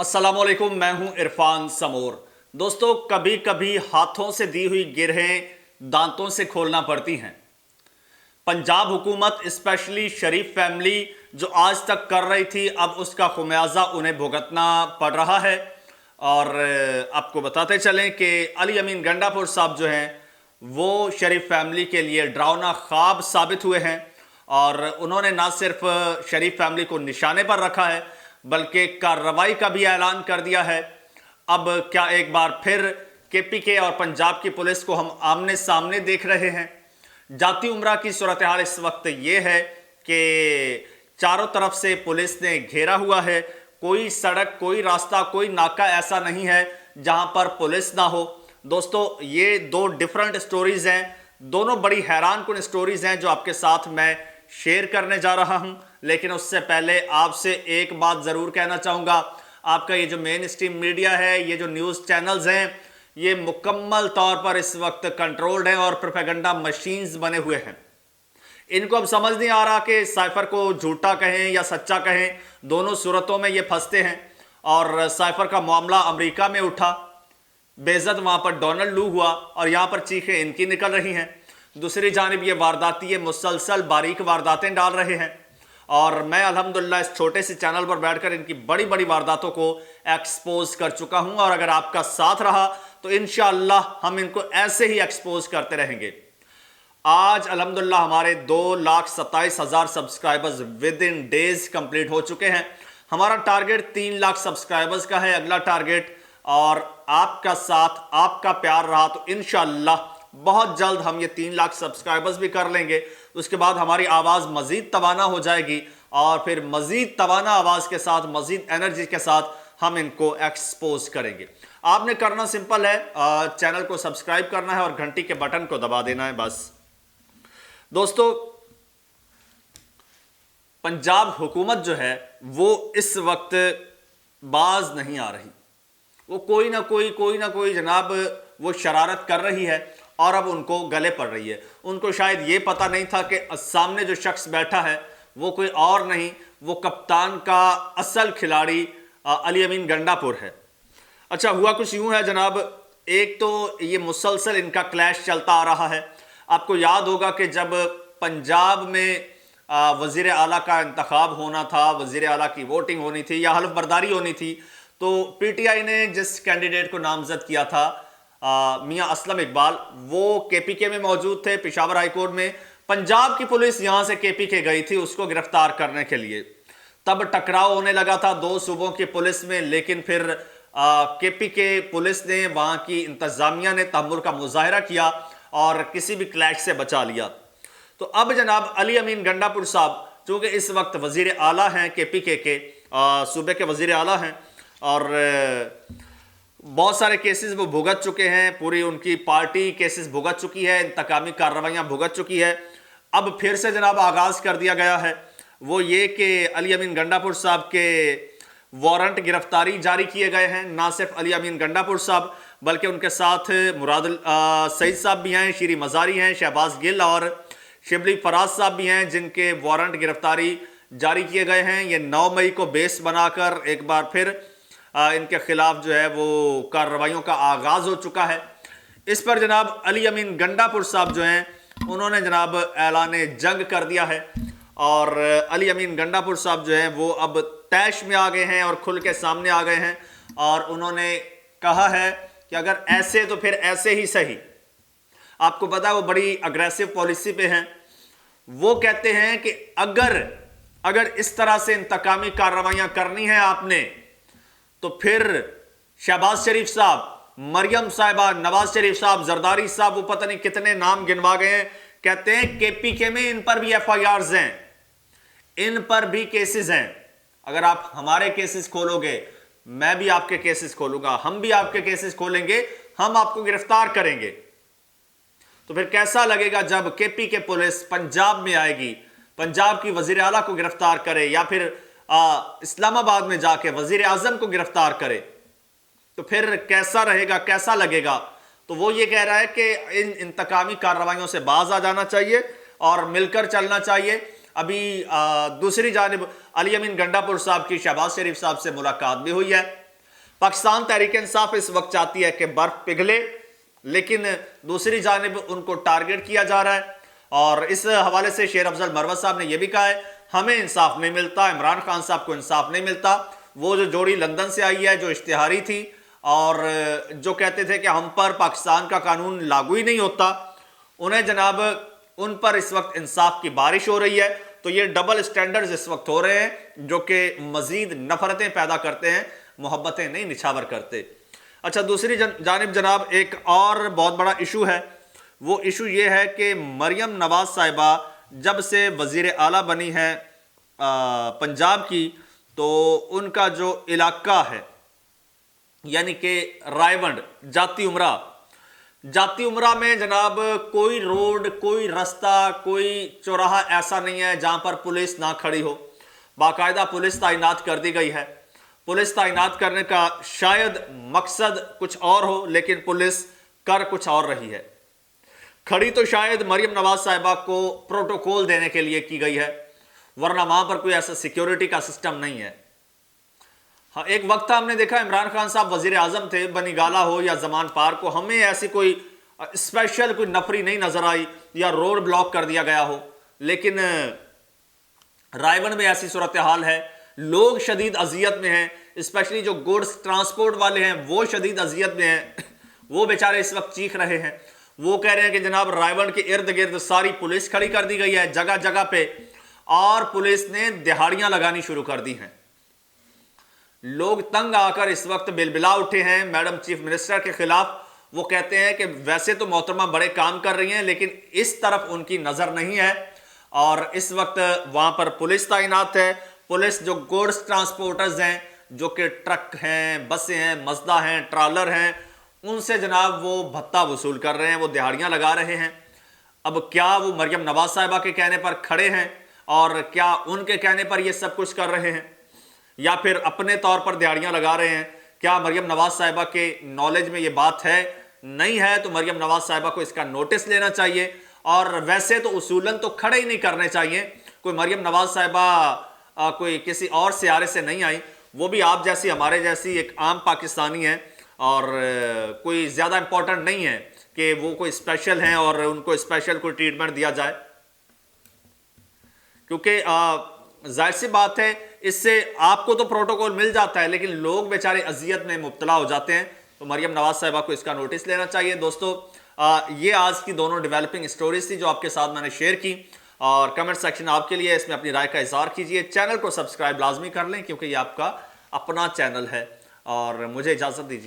अस्सलाम वालेकुम, मैं हूं इरफान समोर। दोस्तों, कभी कभी हाथों से दी हुई गिरहें दांतों से खोलना पड़ती हैं। पंजाब हुकूमत, स्पेशली शरीफ फैमिली जो आज तक कर रही थी, अब उसका खुमियाजा उन्हें भुगतना पड़ रहा है। और आपको बताते चलें कि अली अमीन गंडापुर साहब जो हैं वो शरीफ फैमिली के लिए डरावना ख्वाब साबित हुए हैं। और उन्होंने ना सिर्फ शरीफ फैमिली को निशाने पर रखा है बल्कि कार्रवाई का भी ऐलान कर दिया है। अब क्या एक बार फिर केपीके और पंजाब की पुलिस को हम आमने सामने देख रहे हैं। जाती उमरा की सूरत हाल इस वक्त ये है कि चारों तरफ से पुलिस ने घेरा हुआ है। कोई सड़क, कोई रास्ता, कोई नाका ऐसा नहीं है जहां पर पुलिस ना हो। दोस्तों, ये दो डिफरेंट स्टोरीज हैं, दोनों बड़ी हैरान कुन स्टोरीज हैं जो आपके साथ मैं शेयर करने जा रहा हूं। लेकिन उससे पहले आपसे एक बात जरूर कहना चाहूंगा। आपका ये जो मेन स्ट्रीम मीडिया है, ये जो न्यूज़ चैनल्स हैं, ये मुकम्मल तौर पर इस वक्त कंट्रोल्ड हैं और प्रोपेगेंडा मशीन्स बने हुए हैं। इनको अब समझ नहीं आ रहा कि साइफर को झूठा कहें या सच्चा कहें, दोनों सूरतों में ये फंसते हैं। और साइफर का मामला अमेरिका में उठा, बेइज्जत वहां पर डोनाल्ड लू हुआ और यहां पर चीखें इनकी निकल रही हैं। दूसरी जानिब ये वारदाती, ये मुसलसल बारीक वारदातें डाल रहे हैं। और मैं अल्हम्दुलिल्लाह इस छोटे से चैनल पर बैठकर इनकी बड़ी बड़ी वारदातों को एक्सपोज कर चुका हूं। और अगर आपका साथ रहा तो इंशाअल्लाह हम इनको ऐसे ही एक्सपोज करते रहेंगे। आज अल्हम्दुलिल्लाह हमारे 2,27,000 subscribers with in days complete हो चुके हैं। हमारा टारगेट 3 लाख सब्सक्राइबर्स का है, अगला टारगेट। और आपका साथ, आपका प्यार रहा तो इंशाअल्लाह बहुत जल्द हम ये 3 लाख सब्सक्राइबर्स भी कर लेंगे। उसके बाद हमारी आवाज़ मज़ीद तवाना हो जाएगी और फिर मज़ीद तवाना आवाज़ के साथ, मज़ीद एनर्जी के साथ हम इनको एक्सपोज करेंगे। आपने करना सिंपल है, चैनल को सब्सक्राइब करना है और घंटी के बटन को दबा देना है, बस। दोस्तों, पंजाब हुकूमत जो है वो इस वक्त बाज नहीं आ रही। वो कोई ना कोई जनाब वो शरारत कर रही है और अब उनको गले पड़ रही है। उनको शायद ये पता नहीं था कि सामने जो शख्स बैठा है वो कोई और नहीं, वो कप्तान का असल खिलाड़ी अली अमीन गंडापुर है। अच्छा, हुआ कुछ यूं है जनाब, एक तो ये मुसलसल इनका क्लैश चलता आ रहा है। आपको याद होगा कि जब पंजाब में वज़ीर आला का इंतखाब होना था, वज़ीर आला की वोटिंग होनी थी या हल्फ बर्दारी होनी थी, तो पीटीआई ने जिस कैंडिडेट को नामजद किया था मियां असलम इकबाल, वो केपीके में मौजूद थे, पेशावर हाई कोर्ट में। पंजाब की पुलिस यहां से केपीके गई थी उसको गिरफ्तार करने के लिए। तब टकराव होने लगा था दो सूबों की पुलिस में, लेकिन फिर केपीके पुलिस ने, वहां की इंतजामिया ने तहम्मुल का मुजाहरा किया और किसी भी क्लैश से बचा लिया। तो अब जनाब अली अमीन गंडापुर साहब, चूंकि इस वक्त वजीर आला हैं केपीके के, सूबे के वजीर आला हैं और बहुत सारे केसेस वो भुगत चुके हैं, पूरी उनकी पार्टी केसेस भुगत चुकी है, इंतकामी कार्रवाइयाँ भुगत चुकी है। अब फिर से जनाब आगाज़ कर दिया गया है, वो ये कि अली अमीन गंडापुर साहब के वारंट गिरफ्तारी जारी किए गए हैं। ना सिर्फ अली अमीन गंडापुर साहब बल्कि उनके साथ मुराद सईद साहब भी हैं, शीरी मज़ारी हैं, शहबाज गिल और शिबली फराज साहब भी हैं, जिनके वारंट गिरफ्तारी जारी किए गए हैं। ये 9 मई को बेस बनाकर एक बार फिर इनके खिलाफ जो है वो कार्रवाइयों का आगाज़ हो चुका है। इस पर जनाब अली अमीन गंडापुर साहब जो हैं उन्होंने जनाब ऐलान जंग कर दिया है। और अली अमीन गंडापुर साहब जो हैं वो अब तैश में आ गए हैं और खुल के सामने आ गए हैं। और उन्होंने कहा है कि अगर ऐसे तो फिर ऐसे ही सही। आपको पता है वो बड़ी अग्रेसिव पॉलिसी पे हैं। वो कहते हैं कि अगर इस तरह से इंतकामी कार्रवाइयां करनी है आपने, तो फिर शहबाज शरीफ साहब, मरियम साहिबा, नवाज शरीफ साहब, जरदारी साहब, वो पता नहीं कितने नाम गिनवा गए हैं। कहते हैं केपीके में इन पर भी एफआईआर्स हैं, इन पर भी केसेस हैं। अगर आप हमारे केसेस खोलोगे, मैं भी आपके केसेस खोलूंगा, हम भी आपके केसेस खोलेंगे, हम आपको गिरफ्तार करेंगे। तो फिर कैसा लगेगा जब केपीके पुलिस पंजाब में आएगी, पंजाब की वजीर आला को गिरफ्तार करे या फिर इस्लामाबाद में जाके वजीर आजम को गिरफ्तार करे, तो फिर कैसा रहेगा, कैसा लगेगा। तो वो ये कह रहा है कि इन इंतकामी कार्रवाइयों से बाज आ जाना चाहिए और मिलकर चलना चाहिए। अभी दूसरी जानिब अली अमीन गंडापुर साहब की शहबाज शरीफ साहब से मुलाकात भी हुई है पाकिस्तान तहरीक इंसाफ इस वक्त चाहती है कि बर्फ पिघले, लेकिन दूसरी जानिब उनको टारगेट किया जा रहा है। और इस हवाले से शेर अफजल मरवत साहब ने यह भी कहा है, हमें इंसाफ नहीं मिलता, इमरान खान साहब को इंसाफ नहीं मिलता। वो जो जोड़ी लंदन से आई है, जो इश्तिहारी थी और जो कहते थे कि हम पर पाकिस्तान का कानून लागू ही नहीं होता, उन्हें जनाब उन पर इस वक्त इंसाफ की बारिश हो रही है। तो ये डबल स्टैंडर्ड्स इस वक्त हो रहे हैं जो कि मजीद नफरतें पैदा करते हैं, मोहब्बतें नहीं निछावर करते। अच्छा, दूसरी जानिब जनाब एक और बहुत बड़ा इशू है। वो इशू ये है कि मरियम नवाज साहिबा जब से वज़ीर आला बनी है पंजाब की, तो उनका जो इलाका है यानी कि रायवंड जाती उमरा में जनाब कोई रोड, कोई रास्ता, कोई चौराहा ऐसा नहीं है जहां पर पुलिस ना खड़ी हो। बाकायदा पुलिस तैनात कर दी गई है। पुलिस तैनात करने का शायद मकसद कुछ और हो, लेकिन पुलिस कर कुछ और रही है। खड़ी तो शायद मरियम नवाज साहिबा को प्रोटोकॉल देने के लिए की गई है, वरना वहां पर कोई ऐसा सिक्योरिटी का सिस्टम नहीं है। हाँ, एक वक्त था हमने देखा इमरान खान साहब वजीर आजम थे, बनी गाला हो या जमान पार्क हो, हमें ऐसी कोई स्पेशल कोई नफरी नहीं नजर आई या रोड ब्लॉक कर दिया गया हो। लेकिन रायवन में ऐसी सूरत हाल है, लोग शदीद अजियत में हैं, स्पेशली जो गुड्स ट्रांसपोर्ट वाले हैं वो शदीद अजियत में हैं। वो बेचारे इस वक्त चीख रहे हैं, वो कह रहे हैं कि जनाब रायवन के इर्द गिर्द सारी पुलिस खड़ी कर दी गई है जगह जगह पे, और पुलिस ने दिहाड़ियां लगानी शुरू कर दी हैं। लोग तंग आकर इस वक्त बिलबिला उठे हैं मैडम चीफ मिनिस्टर के खिलाफ। वो कहते हैं कि वैसे तो मोहतरमा बड़े काम कर रही हैं, लेकिन इस तरफ उनकी नजर नहीं है। और इस वक्त वहां पर पुलिस तैनात है। पुलिस जो गुड्स ट्रांसपोर्टर्स हैं, जो कि ट्रक हैं, बसें हैं, मजदा हैं, ट्रालर हैं, उनसे जनाब वो भत्ता वसूल कर रहे हैं, वो दिहाड़ियां लगा रहे हैं। अब क्या वो मरियम नवाज साहिबा के कहने पर खड़े हैं और क्या उनके कहने पर ये सब कुछ कर रहे हैं, या फिर अपने तौर पर दिहाड़ियां लगा रहे हैं? क्या मरियम नवाज साहिबा के नॉलेज में ये बात है? नहीं है तो मरियम नवाज साहिबा को इसका नोटिस लेना चाहिए। और वैसे तो उसूलन तो खड़े ही नहीं करने चाहिए। कोई मरियम नवाज साहिबा कोई किसी और सियारे से नहीं आई, वो भी आप जैसी हमारे जैसी एक आम पाकिस्तानी है, और कोई ज़्यादा इंपॉर्टेंट नहीं है कि वो कोई स्पेशल हैं और उनको स्पेशल कोई ट्रीटमेंट दिया जाए। क्योंकि जाहिर सी बात है, इससे आपको तो प्रोटोकॉल मिल जाता है, लेकिन लोग बेचारे अजियत में मुब्तला हो जाते हैं। तो मरियम नवाज साहिबा को इसका नोटिस लेना चाहिए। दोस्तों, ये आज की दोनों डेवलपिंग स्टोरीज थी जो आपके साथ मैंने शेयर की, और कमेंट सेक्शन आपके लिए, इसमें अपनी राय का इज़हार कीजिए। चैनल को सब्सक्राइब लाजमी कर लें, क्योंकि ये आपका अपना चैनल है। और मुझे इजाज़त दीजिए।